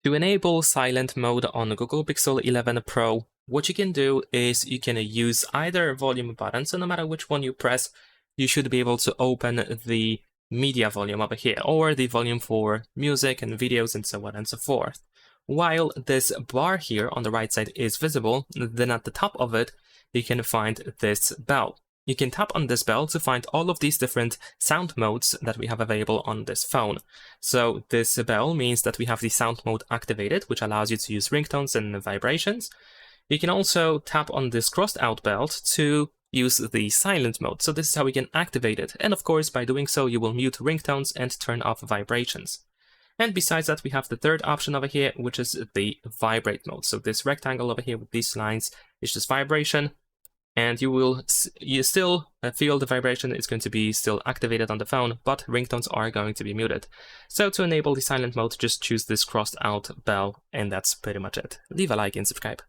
To enable silent mode on Google Pixel 11 Pro, what you can do is you can use either volume button, so no matter which one you press, you should be able to open the media volume over here, or the volume for music and videos and so on and so forth. While this bar here on the right side is visible, then at the top of it, you can find this bell. You can tap on this bell to find all of these different sound modes that we have available on this phone. So this bell means that we have the sound mode activated, which allows you to use ringtones and vibrations. You can also tap on this crossed out belt to use the silent mode. So this is how we can activate it. And of course, by doing so, you will mute ringtones and turn off vibrations. And besides that, we have the third option over here, which is the vibrate mode. So this rectangle over here with these lines is just vibration. And you still feel the vibration is going to be still activated on the phone, but ringtones are going to be muted. So to enable the silent mode, just choose this crossed out bell, and that's pretty much it. Leave a like and subscribe.